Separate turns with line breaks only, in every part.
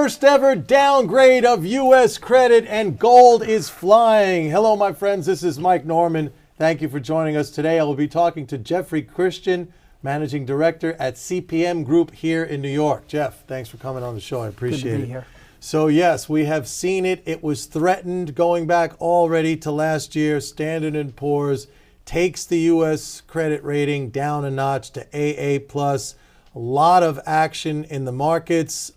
First ever downgrade of U.S. credit and gold is flying. Hello, my friends. This is Mike Norman. Thank you for joining us today. I will be talking to Jeffrey Christian, Managing Director at CPM Group here in New York. Jeff, thanks for coming on the show. I appreciate it.
Good to be here.
So yes, we have seen it. It was threatened going back already to last year. Standard & Poor's takes the U.S. credit rating down a notch to AA+. A lot of action in the markets.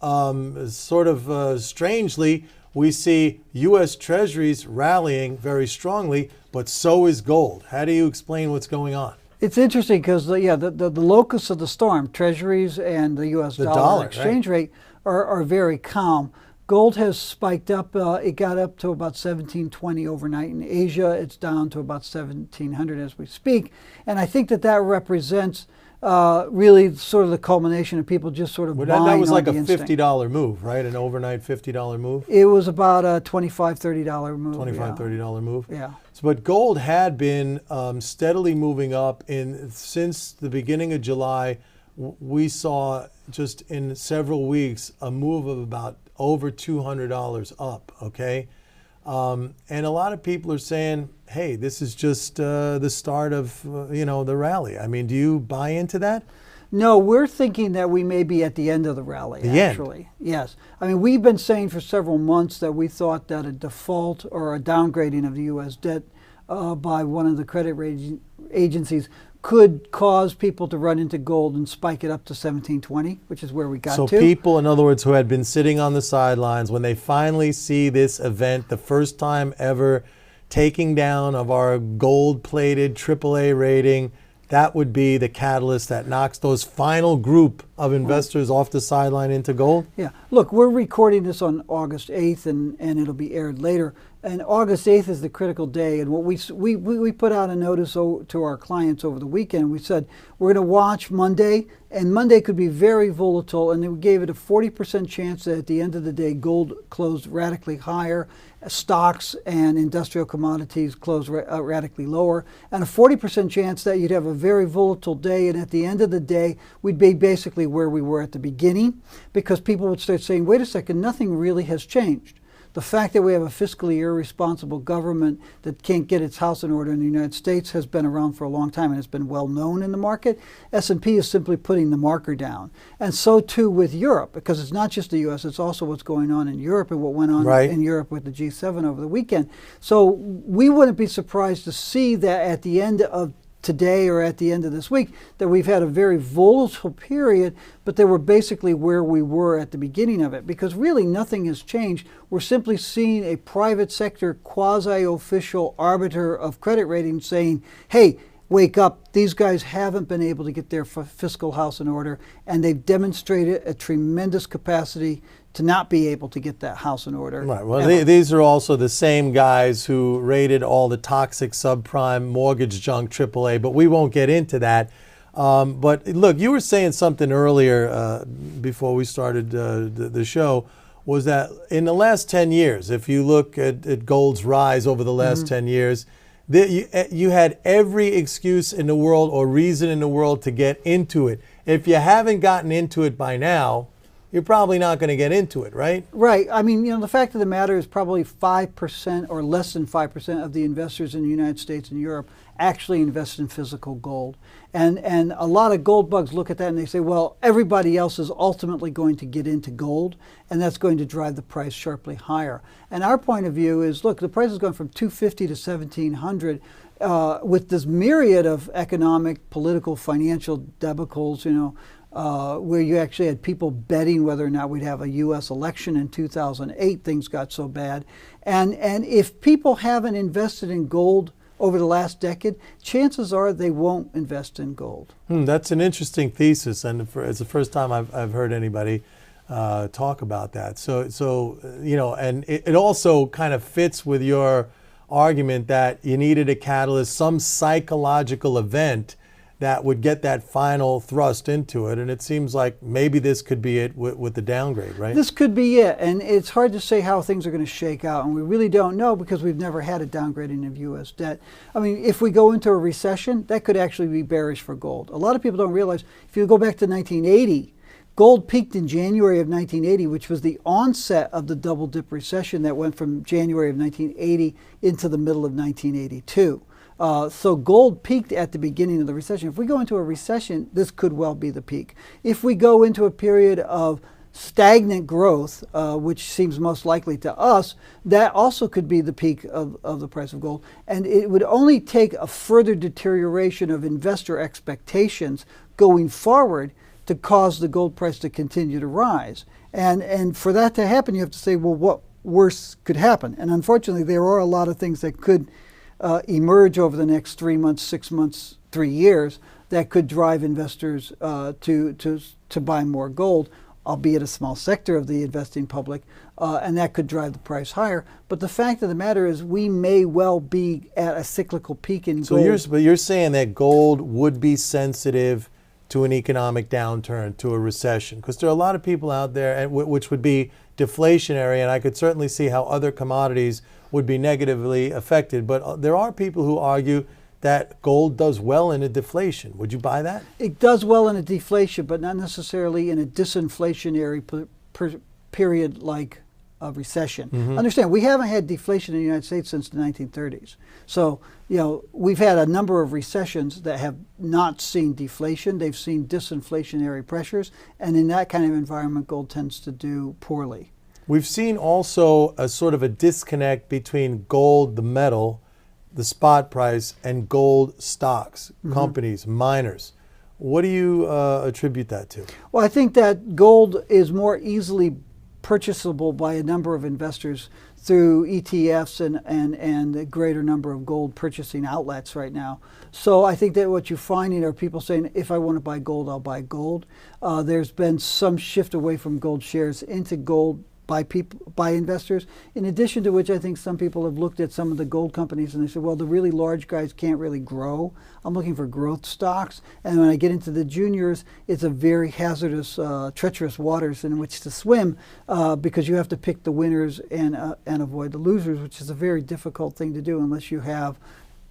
Strangely, we see U.S. Treasuries rallying very strongly, but so is gold. How do you explain what's going on?
It's interesting because the locus of the storm, Treasuries and the U.S. dollar exchange rate, are very calm. Gold has spiked up. It got up to about 1720 overnight in Asia. It's down to about 1700 as we speak. And I think that represents really sort of the culmination of people just sort of buying on the instinct.
That was like a $50 move, right? An overnight $50 move?
It was about a $25, $30 move.
$30 move?
Yeah.
So, but gold had been steadily moving up since the beginning of July. We saw just in several weeks a move of about over $200 up, okay? And a lot of people are saying, hey, this is just the start of, the rally. I mean, do you buy into that?
No, we're thinking that we may be at the end of the rally, actually. Yes. I mean, we've been saying for several months that we thought that a default or a downgrading of the U.S. debt by one of the credit rating agencies could cause people to run into gold and spike it up to 1720, which is where we got to.
So people, in other words, who had been sitting on the sidelines, when they finally see this event, the first time ever taking down of our gold-plated AAA rating, that would be the catalyst that knocks those final group of investors off the sideline into gold?
Yeah. Look, we're recording this on August 8th, and it'll be aired later. And August 8th is the critical day. And what we put out a notice to our clients over the weekend. We said we're going to watch Monday, and Monday could be very volatile. And then we gave it a 40% chance that at the end of the day, gold closed radically higher, stocks and industrial commodities closed radically lower, and a 40% chance that you'd have a very volatile day. And at the end of the day, we'd be basically where we were at the beginning, because people would start saying, wait a second, nothing really has changed. The fact that we have a fiscally irresponsible government that can't get its house in order in the United States has been around for a long time, and it's been well known in the market. S&P is simply putting the marker down. And so too with Europe, because it's not just the U.S., it's also what's going on in Europe and what went on in Europe with the G7 over the weekend. So we wouldn't be surprised to see that at the end of today or at the end of this week that we've had a very volatile period, but that we're basically where we were at the beginning of it, because really nothing has changed. We're simply seeing a private sector quasi-official arbiter of credit ratings saying, hey, wake up, these guys haven't been able to get their fiscal house in order, and they've demonstrated a tremendous capacity to not be able to get that house in order.
Right. Well, these are also the same guys who rated all the toxic subprime mortgage junk AAA, but we won't get into that. But look, you were saying something earlier before we started the show, was that in the last 10 years, if you look at gold's rise over the last 10 years, you had every excuse in the world or reason in the world to get into it. If you haven't gotten into it by now, you're probably not going to get into it, right? Right.
I mean, the fact of the matter is probably 5% or less than 5% of the investors in the United States and Europe actually invest in physical gold. And a lot of gold bugs look at that and they say, well, everybody else is ultimately going to get into gold, and that's going to drive the price sharply higher. And our point of view is, look, the price has gone from $250 to $1,700 with this myriad of economic, political, financial debacles, where you actually had people betting whether or not we'd have a U.S. election in 2008. Things got so bad. And if people haven't invested in gold over the last decade, chances are they won't invest in gold.
That's an interesting thesis, and it's the first time I've heard anybody talk about that. So and it also kind of fits with your argument that you needed a catalyst, some psychological event that would get that final thrust into it. And it seems like maybe this could be it with the downgrade, right?
This could be it. And it's hard to say how things are going to shake out. And we really don't know because we've never had a downgrading of U.S. debt. I mean, if we go into a recession, that could actually be bearish for gold. A lot of people don't realize if you go back to 1980, Gold peaked in January of 1980, which was the onset of the double dip recession that went from January of 1980 into the middle of 1982. So gold peaked at the beginning of the recession. If we go into a recession, this could well be the peak. If we go into a period of stagnant growth, which seems most likely to us, that also could be the peak of the price of gold. And it would only take a further deterioration of investor expectations going forward to cause the gold price to continue to rise. And for that to happen, you have to say, well, what worse could happen? And unfortunately, there are a lot of things that could emerge over the next 3 months, 6 months, 3 years that could drive investors to buy more gold, albeit a small sector of the investing public, and that could drive the price higher. But the fact of the matter is we may well be at a cyclical peak in gold.
So you're saying that gold would be sensitive to an economic downturn, to a recession, because there are a lot of people out there which would be deflationary, and I could certainly see how other commodities would be negatively affected. But there are people who argue that gold does well in a deflation. Would you buy that?
It does well in a deflation, but not necessarily in a disinflationary period like a recession. Understand, we haven't had deflation in the United States since the 1930s. So, we've had a number of recessions that have not seen deflation. They've seen disinflationary pressures, and in that kind of environment, gold tends to do poorly.
We've seen also a sort of a disconnect between gold, the metal, the spot price, and gold stocks, companies, miners. What do you attribute that to?
Well, I think that gold is more easily purchasable by a number of investors through ETFs and a greater number of gold purchasing outlets right now. So I think that what you're finding are people saying, if I want to buy gold, I'll buy gold. There's been some shift away from gold shares into gold by investors, in addition to which I think some people have looked at some of the gold companies and they said, well, the really large guys can't really grow. I'm looking for growth stocks. And when I get into the juniors, it's a very hazardous, treacherous waters in which to swim because you have to pick the winners and avoid the losers, which is a very difficult thing to do unless you have,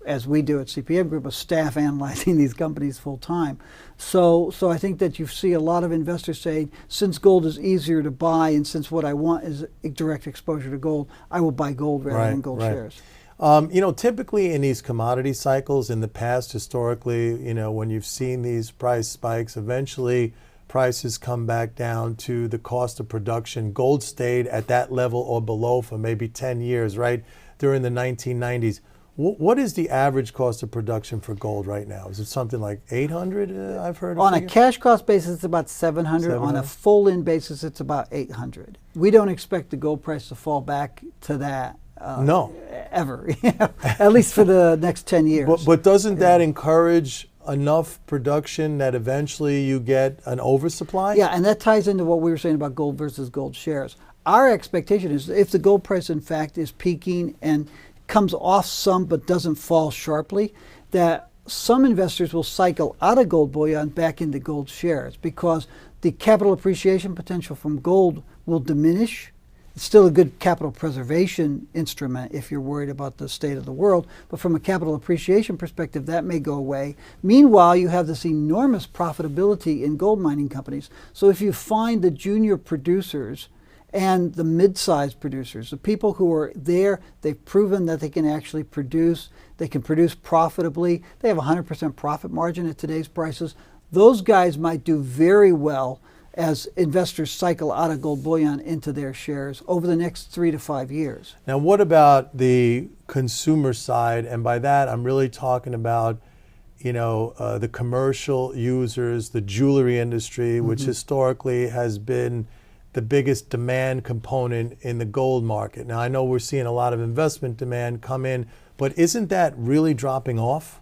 as we do at CPM Group, a staff analyzing these companies full time. So I think that you see a lot of investors saying, since gold is easier to buy and since what I want is a direct exposure to gold, I will buy gold rather than gold shares.
Typically in these commodity cycles in the past, historically, when you've seen these price spikes, eventually prices come back down to the cost of production. Gold stayed at that level or below for maybe 10 years, right, during the 1990s. What is the average cost of production for gold right now? Is it something like 800? I've heard.
On a cash cost basis, it's about 700. On a full-in basis, it's about 800. We don't expect the gold price to fall back to that.
No.
Ever, at least for the next 10 years.
But doesn't that encourage enough production that eventually you get an oversupply?
Yeah, and that ties into what we were saying about gold versus gold shares. Our expectation is if the gold price, in fact, is peaking and comes off some but doesn't fall sharply, that some investors will cycle out of gold bullion back into gold shares because the capital appreciation potential from gold will diminish. It's still a good capital preservation instrument if you're worried about the state of the world, but from a capital appreciation perspective, that may go away. Meanwhile, you have this enormous profitability in gold mining companies. So if you find the junior producers and the mid-sized producers, the people who are there, they've proven that they can actually produce, they can produce profitably, they have 100% profit margin at today's prices. Those guys might do very well as investors cycle out of gold bullion into their shares over the next 3 to 5 years.
Now, what about the consumer side? And by that, I'm really talking about, the commercial users, the jewelry industry, which historically has been the biggest demand component in the gold market. Now, I know we're seeing a lot of investment demand come in, but isn't that really dropping off?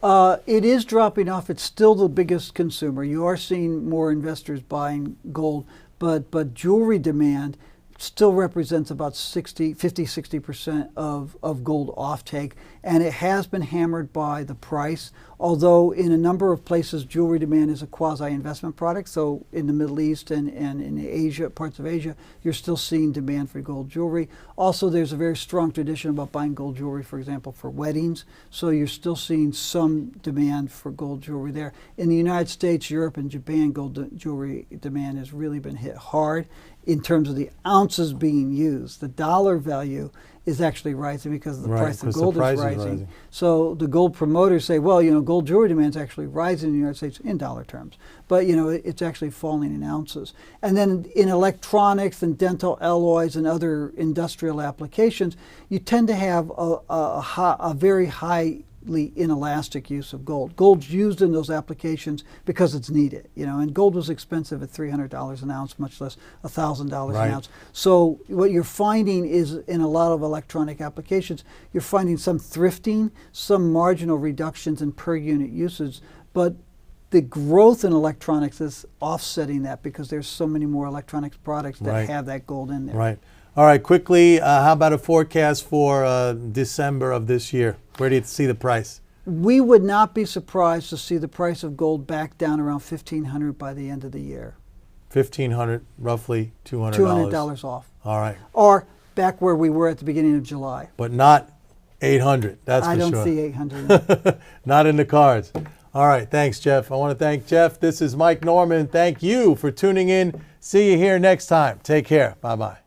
It is dropping off. It's still the biggest consumer. You are seeing more investors buying gold, but jewelry demand still represents about 50-60% of gold offtake, and it has been hammered by the price. Although in a number of places, jewelry demand is a quasi-investment product. So in the Middle East and in Asia, parts of Asia, you're still seeing demand for gold jewelry. Also, there's a very strong tradition about buying gold jewelry, for example, for weddings. So you're still seeing some demand for gold jewelry there. In the United States, Europe, and Japan, gold jewelry demand has really been hit hard in terms of the ounces being used. The dollar value is actually rising because the price of gold is rising. So the gold promoters say, well, gold jewelry demand is actually rising in the United States in dollar terms, but it's actually falling in ounces. And then in electronics and dental alloys and other industrial applications, you tend to have a very highly inelastic use of gold. Gold's used in those applications because it's needed, and gold was expensive at $300 an ounce, much less $1,000 an ounce. So what you're finding is in a lot of electronic applications, you're finding some thrifting, some marginal reductions in per unit usage, but the growth in electronics is offsetting that because there's so many more electronics products that have that gold in there.
Right. All right, quickly, how about a forecast for December of this year? Where do you see the price?
We would not be surprised to see the price of gold back down around $1,500 by the end of the year.
$1,500, roughly $200.
$200 off.
All right.
Or back where we were at the beginning of July.
But not 800, that's for sure.
I don't see 800.
Not in the cards. All right, thanks, Jeff. I want to thank Jeff. This is Mike Norman. Thank you for tuning in. See you here next time. Take care. Bye-bye.